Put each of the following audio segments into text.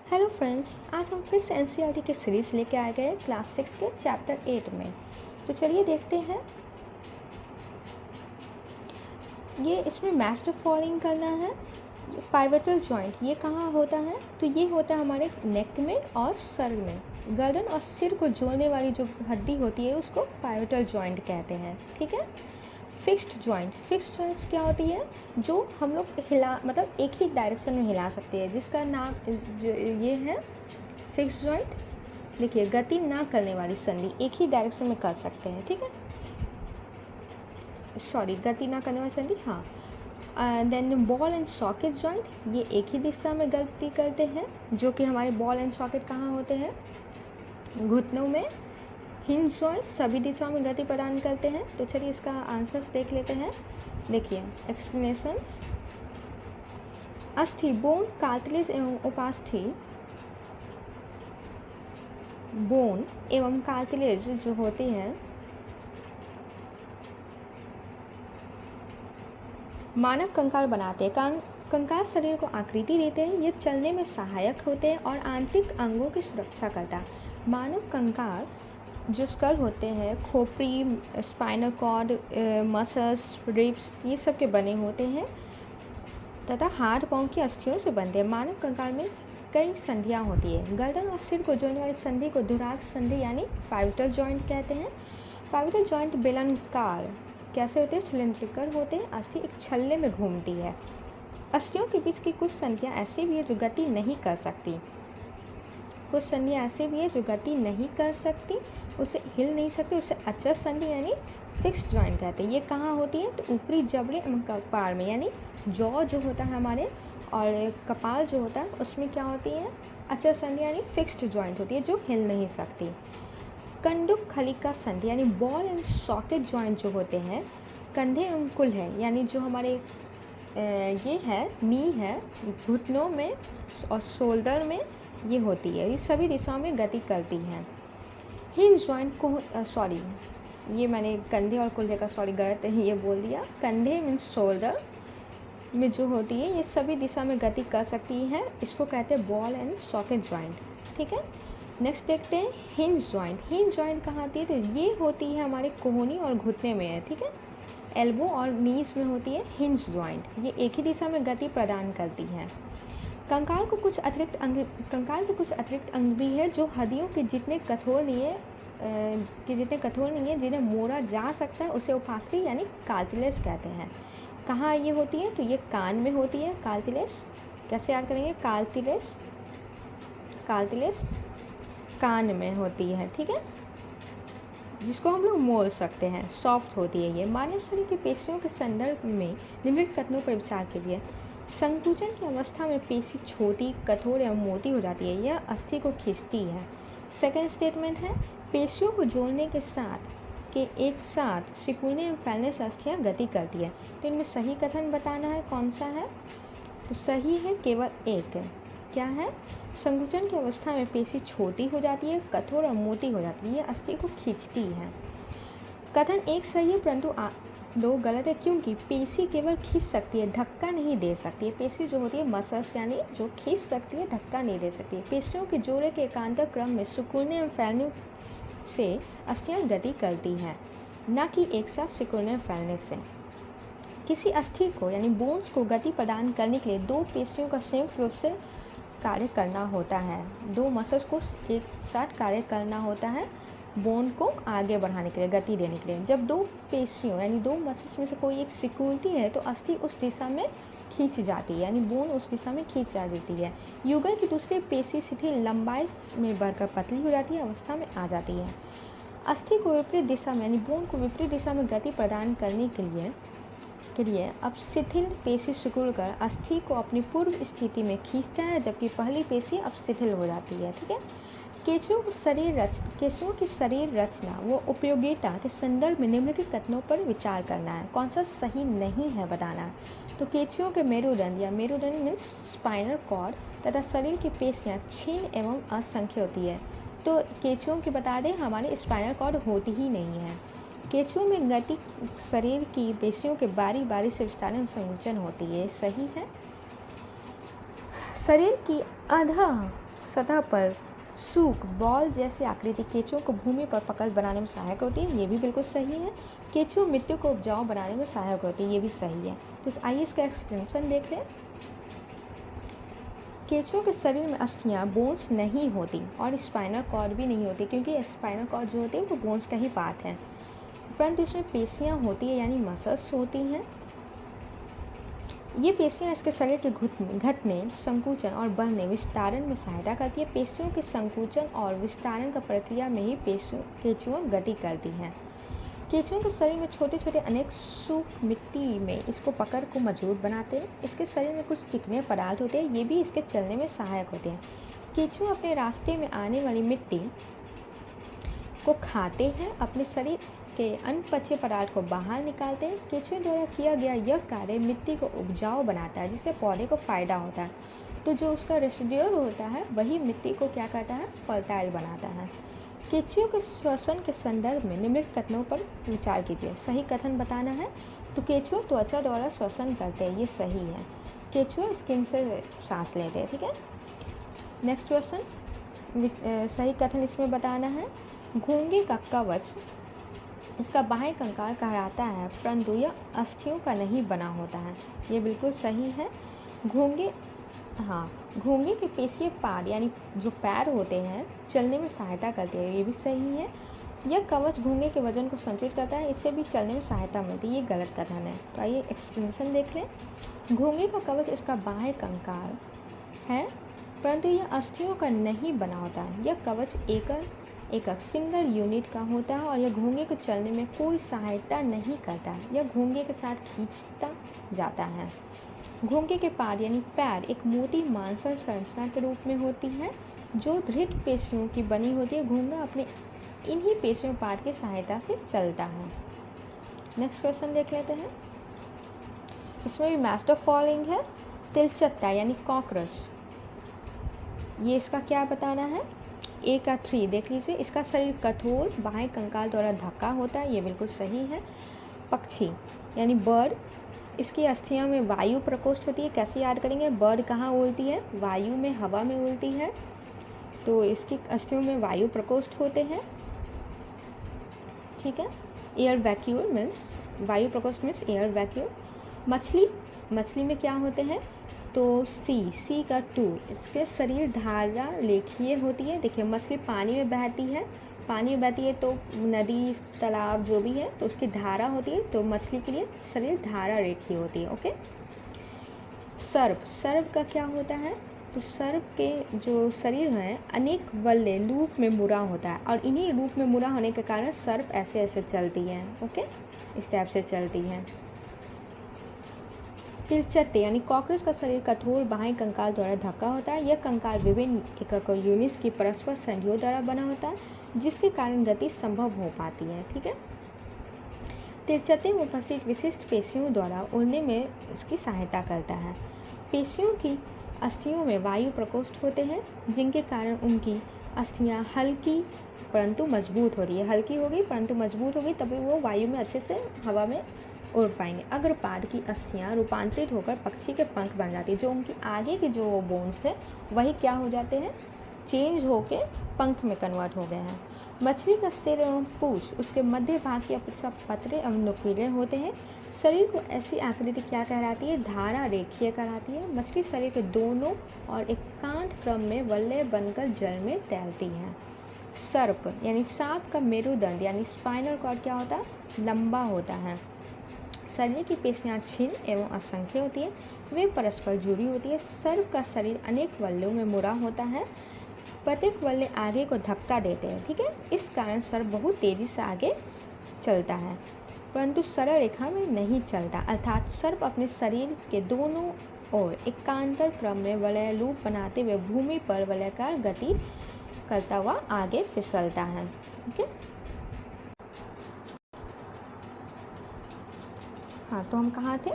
Hello friends, आज हम फिर से एनसीईआरटी की सीरीज़ लेके आए गए क्लास 6 के चैप्टर 8 में। तो चलिए देखते हैं। ये इसमें मैच द फॉलोइंग करना है। पाइवटल जॉइंट ये कहाँ होता है? तो ये होता है हमारे नेक में और सर में। गर्दन और सिर को जोड़ने वाली जो हड्डी होती है उसको पाइवटल जॉइंट कहते हैं। ठीक है। फिक्स्ड जॉइंट्स क्या होती है? जो हम लोग मतलब एक ही डायरेक्शन में हिला सकते हैं, जिसका नाम जो ये है फिक्स्ड जॉइंट। देखिए, गति ना करने वाली संधि एक ही डायरेक्शन में कर सकते हैं। ठीक है, सॉरी, गति ना करने वाली संधि, हाँ। Then ball and socket joint, ये एक ही दिशा में गति करते हैं, जो कि हमारे बॉल एंड सॉकेट कहाँ होते हैं? घुटनों में। हिंज जॉइंट सभी दिशाओं में गति प्रदान करते हैं। तो चलिए इसका आंसर्स देख लेते हैं। देखिए एक्सप्लेनेशंस। अस्थि, बोन, कार्टिलेज एवं उपास्थि। बोन एवं कार्टिलेज जो होते हैं मानव कंकाल बनाते हैं। कंकाल शरीर को आकृति देते हैं, ये चलने में सहायक होते हैं और आंतरिक अंगों की सुरक्षा करता है। मानव कंकाल जो स्कल होते हैं, खोपड़ी, स्पाइनल कॉर्ड, मसल्स, रिब्स, ये सब के बने होते हैं तथा हाथ पांव की अस्थियों से बनते हैं। मानव कंकाल में कई संधियाँ होती है। गर्दन और सिर को जोड़ने वाली संधि को धुराग संधि यानी पाइवटल जॉइंट कहते हैं। पाइवटल जॉइंट बेलनाकार कैसे होते हैं? सिलिंड्रिकल होते हैं। अस्थि एक छल्ले में घूमती है। अस्थियों के बीच की कुछ संधियाँ ऐसी भी है जो गति नहीं कर सकती। कुछ संधियाँ ऐसी भी है जो गति नहीं कर सकती, उसे हिल नहीं सकती, उसे अचल संधि यानी फिक्स्ड जॉइंट कहते हैं। ये कहाँ होती है? तो ऊपरी जबड़े एवं कपाल में, यानी जॉ जो होता है हमारे और कपाल जो होता है उसमें क्या होती है? अचल संधि यानी फिक्स्ड जॉइंट होती है जो हिल नहीं सकती। कंडुक खलिका संधि यानी बॉल एंड सॉकेट जॉइंट जो होते हैं कंधे एवं कुल है, यानी जो हमारे ये है नी है, घुटनों में और शोल्डर में ये होती है, ये सभी दिशाओं में गति करती हैं। हिंज जॉइंट को सॉरी, ये मैंने कंधे और कुल्हे का सॉरी गलत ये बोल दिया। कंधे मीन्स शोल्डर में जो होती है ये सभी दिशा में गति कर सकती है, इसको कहते हैं बॉल एंड सॉकेट जॉइंट। ठीक है, नेक्स्ट देखते हैं हिंज जॉइंट। हिंज जॉइंट कहाँ आती है? तो ये होती है हमारे कोहनी और घुटने में है। ठीक है, एल्बो और नीज में होती है हिंज जॉइंट, ये एक ही दिशा में गति प्रदान करती है। कंकाल के कुछ अतिरिक्त अंग भी है जो हड्डियों के जितने कठोर नहीं है, जिन्हें मोड़ा जा सकता है, उसे उपास्थि यानी कार्टिलेज कहते हैं। कहाँ ये होती है? तो ये कान में होती है कार्टिलेज। कैसे याद करेंगे? कार्टिलेज कान में होती है। ठीक है, जिसको हम लोग मोड़ सकते हैं, सॉफ्ट होती है ये। मानव शरीर की पेशियों के संदर्भ में निम्नलिखित कथनों पर विचार कीजिए। संकुचन की अवस्था में पेशी छोटी, कठोर एवं मोटी हो जाती है, यह अस्थि को खींचती है। सेकेंड स्टेटमेंट है, पेशियों को जोड़ने के एक साथ सिकुड़ने एवं फैलने से अस्थियाँ गति करती है। तो इनमें सही कथन बताना है, कौन सा है? तो सही है केवल एक। क्या है? संकुचन की अवस्था में पेशी छोटी हो जाती है, कठोर और मोटी हो जाती है, ये अस्थि को खींचती है। कथन एक सही है परंतु दो गलत है, क्योंकि पेशी केवल खींच सकती है, धक्का नहीं दे सकती है। पेशी जो होती है मसल्स यानी जो खींच सकती है, धक्का नहीं दे सकती है। पेशियों के जोड़े के एकांतर क्रम में सिकुड़ने एवं फैलने से अस्थियाँ गति करती हैं, न कि एक साथ सिकुड़ने और फैलने से। किसी अस्थि को यानी बोन्स को गति प्रदान करने के लिए दो पेशियों का संयुक्त रूप से कार्य करना होता है। दो मसल्स को एक साथ कार्य करना होता है बोन को आगे बढ़ाने के लिए, गति देने के लिए। जब दो पेशियों यानी दो मसल्स में से कोई एक सिकुड़ती है तो अस्थि उस दिशा में खींच जाती है, यानी बोन उस दिशा में खींच जा देती है। युगल की दूसरी पेशी शिथिल लंबाई में बढ़कर पतली हो जाती है, अवस्था में आ जाती है। अस्थि को विपरीत दिशा में यानी बोन को विपरीत दिशा में गति प्रदान करने के लिए अब शिथिल पेशी सिकुड़कर अस्थि को अपनी पूर्व स्थिति में खींचता है, जबकि पहली पेशी अब शिथिल हो जाती है। ठीक है, केंचुओं की शरीर रचना व उपयोगिता के संदर्भ में निम्नलिखित कथनों पर विचार करना है, कौन सा सही नहीं है बताना है। तो केंचुओं के मेरुदंड या मेरुदंड मीन्स स्पाइनल कॉर्ड तथा शरीर की पेशियाँ क्षीण एवं असंख्य होती है। तो केंचुओं की बता दें हमारे स्पाइनल कॉर्ड होती ही नहीं है। केंचुओं में गति शरीर की पेशियों के बारी बारी से विस्तार एवं संकुचन होती है, सही है। शरीर की सतह पर सूख बॉल जैसी आकृति केंचुओं को भूमि पर पकड़ बनाने में सहायक होती है, ये भी बिल्कुल सही है। केंचुआ मिट्टी को उपजाऊ बनाने में सहायक होती है, ये भी सही है। तो आइए इसका एक्सप्लेनेशन देख लें। केंचुओं के शरीर में अस्थियां बोन्स नहीं होती और स्पाइनल कॉर्ड भी नहीं होती, क्योंकि स्पाइनल कॉर्ड जो होती है वो बोन्स का ही पार्ट है, परंतु इसमें पेशियां होती है यानी मसल्स होती हैं। ये पेशियां इसके शरीर के घटने, संकुचन और बढ़ने, विस्तारण में सहायता करती है। पेशियों के संकुचन और विस्तारण का प्रक्रिया में ही केंचुआ गति करती हैं। केंचुओं के शरीर में छोटे छोटे अनेक सूख मिट्टी में इसको पकड़ को मजबूत बनाते हैं। इसके शरीर में कुछ चिकने पदार्थ होते हैं, ये भी इसके चलने में सहायक होते हैं। केंचुआ अपने रास्ते में आने वाली मिट्टी को खाते हैं, अपने शरीर के अनपचे पदार्थ को बाहर निकालते हैं। केंचुए द्वारा किया गया यह कार्य मिट्टी को उपजाऊ बनाता है, जिससे पौधे को फायदा होता है। तो जो उसका रेसिड्यूअल होता है वही मिट्टी को क्या करता है, फर्टाइल बनाता है। केंचुओं के श्वसन के संदर्भ में निम्नलिखित कथनों पर विचार कीजिए। सही कथन बताना है। तो केंचुआ त्वचा द्वारा श्वसन करते हैं, ये सही है। केंचुआ स्किन से सांस लेते हैं, ठीक है। नेक्स्ट क्वेश्चन, सही कथन इसमें बताना है। घोंघे का कवच इसका बाह्य कंकाल कहलाता है, परंतु यह अस्थियों का नहीं बना होता है, ये बिल्कुल सही है। घोंघे के पेशीय पाद यानी जो पैर होते हैं चलने में सहायता करते हैं, ये भी सही है। यह कवच घोंघे के वजन को संतुलित करता है, इससे भी चलने में सहायता मिलती है, ये गलत कथन है। तो आइए एक्सप्लेनेशन देख लें। घोंघे का कवच इसका बाह्य कंकाल है, परंतु यह अस्थियों का नहीं बना होता है। यह कवच एकक सिंगल यूनिट का होता है और यह घोंघे को चलने में कोई सहायता नहीं करता है, यह घोंघे के साथ खींचता जाता है। घोंघे के पाद यानी पैर एक मोटी मांसल संरचना के रूप में होती है, जो दृढ़ पेशियों की बनी होती है। घोंघा अपने इन्हीं पेशियों पाद की सहायता से चलता है। नेक्स्ट क्वेश्चन देख लेते हैं। इसमें भी मैच द फॉलोइंग है। तिलचट्टा यानी कॉकरोच, ये इसका क्या बताना है। ए का 3 देख लीजिए। इसका शरीर कठोर बाह्य कंकाल द्वारा ढका होता है, ये बिल्कुल सही है। पक्षी यानी बर्ड, इसकी अस्थियां में वायु प्रकोष्ठ होती है। कैसे याद करेंगे, बर्ड कहाँ उड़ती है, वायु में, हवा में उड़ती है, तो इसकी अस्थियों में वायु प्रकोष्ठ होते हैं, ठीक है। एयर वैक्यूम मीन्स वायु प्रकोष्ठ मीन्स एयर वैक्यूम। मछली में क्या होते हैं, तो सी का 2, इसके शरीर धारा रेखीय होती है। देखिए मछली पानी में बहती है, तो नदी तालाब जो भी है तो उसकी धारा होती है, तो मछली के लिए शरीर धारा रेखीय होती है, ओके। सर्प का क्या होता है, तो सर्प के जो शरीर है अनेक वल्ले लूप में मुड़ा होता है, और इन्हीं लूप में मुड़ा होने के कारण सर्प ऐसे ऐसे चलती है, ओके, इस टाइप से चलती है। तिलचट्टे यानी कॉकरोच का शरीर कठोर बाह्य कंकाल द्वारा ढका होता है। यह कंकाल विभिन्न एकक यूनिट्स की परस्पर संधियों द्वारा बना होता है, जिसके कारण गति संभव हो पाती है, ठीक है। तिलचट्टे में उपस्थित विशिष्ट पेशियों द्वारा उड़ने में उसकी सहायता करता है। पेशियों की अस्थियों में वायु प्रकोष्ठ होते हैं, जिनके कारण उनकी अस्थियां हल्की परंतु मजबूत होती है। हल्की होगी परंतु मजबूत होगी, तभी वो वायु में अच्छे से हवा में उड़ पाएंगे। अग्रपाद की अस्थियां रूपांतरित होकर पक्षी के पंख बन जाती है। जो उनकी आगे के जो बोन्स थे वही क्या हो जाते हैं, चेंज होके पंख में कन्वर्ट हो गए हैं। मछली का सिर एवं पूंछ उसके मध्य भाग की अपेक्षा पतले एवं नुकीले होते हैं। शरीर को ऐसी आकृति क्या कहलाती है, धारा रेखीय कहलाती है। मछली शरीर के दोनों और एकांत क्रम में वलय बनकर जल में तैरती है। सर्प यानी सांप का मेरुदंड यानी स्पाइनल कॉर्ड क्या होता है, लंबा होता है। शरीर की पेशियां छिन्न एवं असंख्य होती है, वे परस्पर जुड़ी होती है। सर्प का शरीर अनेक वल्लों में मुड़ा होता है, प्रत्येक वल्ले आगे को धक्का देते हैं, ठीक है। इस कारण सर्प बहुत तेजी से आगे चलता है, परंतु सरल रेखा में नहीं चलता, अर्थात सर्प अपने शरीर के दोनों ओर एकांतर क्रम में वलय लूप बनाते हुए भूमि पर वलयाकार गति करता हुआ आगे फिसलता है, ओके। हाँ, तो हम कहाँ थे।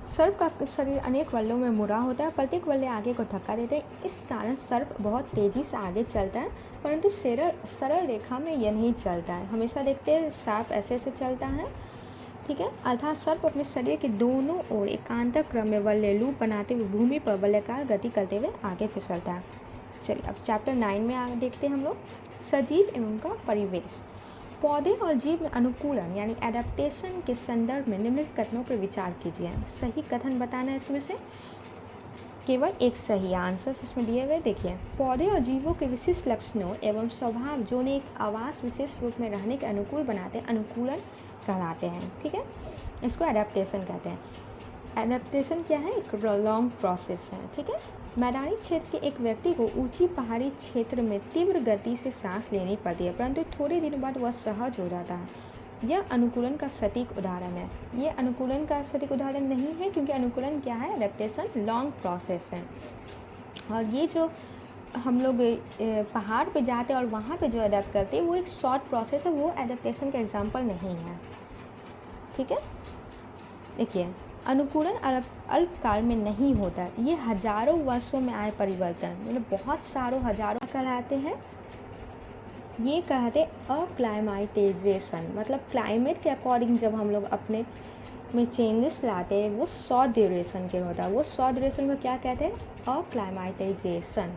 सर्प का शरीर अनेक वल्लों में मुड़ा होता है, प्रत्येक वल्ले आगे को धक्का देते हैं। इस कारण सर्प बहुत तेज़ी से आगे चलता है, परंतु सरल रेखा में यह नहीं चलता है। हमेशा देखते हैं सर्प ऐसे ऐसे चलता है, ठीक है। अर्थात सर्प अपने शरीर के दोनों ओर एकांतर क्रम में वल्य लूप बनाते हुए भूमि पर वलयाकार गति करते हुए आगे फिसलता है। चलिए अब चैप्टर 9 में देखते हैं हम लोग सजीव एवं उनका परिवेश। पौधे और जीव में अनुकूलन यानी एडेप्टेशन के संदर्भ में निम्नलिखित कथनों पर विचार कीजिए। सही कथन बताना है इसमें से, केवल एक सही आंसर इसमें दिए हुए। देखिए, पौधे और जीवों के विशिष्ट लक्षणों एवं स्वभाव जो उन्हें एक आवास विशेष रूप में रहने के अनुकूल बनाते हैं अनुकूलन कहलाते हैं। ठीक है, इसको एडेप्टेशन कहते हैं। एडेप्टेशन क्या है? एक लॉन्ग प्रोसेस है। ठीक है, मैदानी क्षेत्र के एक व्यक्ति को ऊंची पहाड़ी क्षेत्र में तीव्र गति से सांस लेनी पड़ती है, परंतु थोड़े दिन बाद वह सहज हो जाता है। यह अनुकूलन का सटीक उदाहरण है। ये अनुकूलन का सटीक उदाहरण नहीं है, क्योंकि अनुकूलन क्या है? एडेप्टेशन लॉन्ग प्रोसेस है। और ये जो हम लोग पहाड़ पे जाते हैं और वहाँ पे जो अडेप्ट करते हैं वो एक शॉर्ट प्रोसेस है, वो एडेप्टेशन का एग्जाम्पल नहीं है। ठीक है, देखिए, अनुकूलन अल्पकाल में नहीं होता, ये हजारों वर्षों में आए परिवर्तन, मतलब बहुत सारों हजारों कहलाते हैं। ये कहते अक्लाइमाटाइजेशन, मतलब क्लाइमेट के अकॉर्डिंग जब हम लोग अपने में चेंजेस लाते हैं वो शॉर्ट ड्यूरेशन के होता है। वो शॉर्ट ड्यूरेशन को क्या कहते हैं? अक्लाइमाटाइजेशन।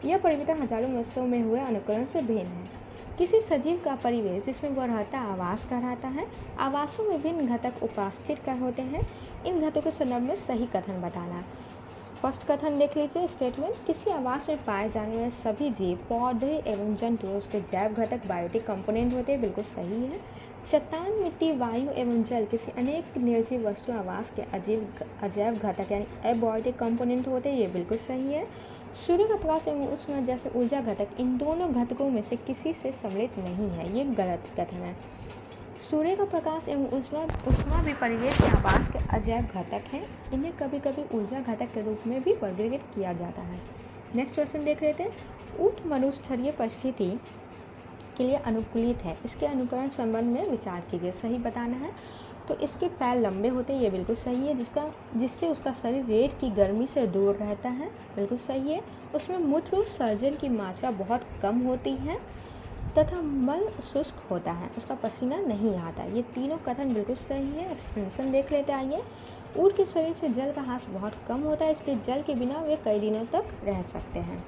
यह परिवर्तन हजारों वर्षों में हुए अनुकूलन से भिन्न है। किसी सजीव का परिवेश जिसमें वह रहता आवास कहलाता है। आवासों में भिन्न घटक उपस्थित कर होते हैं। इन घटकों के संदर्भ में सही कथन बताना है। फर्स्ट कथन देख लीजिए, स्टेटमेंट, किसी आवास में पाए जाने वाले सभी जीव, पौधे एवं जंतु उसके जैव घटक बायोटिक कंपोनेंट होते हैं, बिल्कुल सही है। चट्टान, मिट्टी, वायु एवं जल किसी अनेक निर्जीव वस्तु आवास के अजैव घटक यानी एबायोटिक कंपोनेंट होते हैं, ये बिल्कुल सही है। सूर्य का प्रकाश एवं ऊष्मा जैसे ऊर्जा घटक इन दोनों घटकों में से किसी से सम्मिलित नहीं है, ये गलत कथन है। सूर्य का प्रकाश एवं ऊष्मा भी परिवेश के आवास के अजैव घटक हैं। इन्हें कभी कभी ऊर्जा घटक के रूप में भी वर्गीकृत किया जाता है। नेक्स्ट क्वेश्चन देख रहे थे, ऊँट मरुस्थलीय परिस्थिति के लिए अनुकूलित है, इसके अनुकरण संबंध में विचार कीजिए। सही बताना है। तो इसके पैर लंबे होते हैं, ये बिल्कुल सही है। जिससे उसका शरीर रेत की गर्मी से दूर रहता है, बिल्कुल सही है। उसमें मूत्र उत्सर्जन की मात्रा बहुत कम होती है तथा मल शुष्क होता है, उसका पसीना नहीं आता। ये तीनों कथन बिल्कुल सही है। एक्सप्लेनेशन देख लेते आइए। ऊँट के शरीर से जल का ह्रास बहुत कम होता है, इसलिए जल के बिना वे कई दिनों तक रह सकते हैं।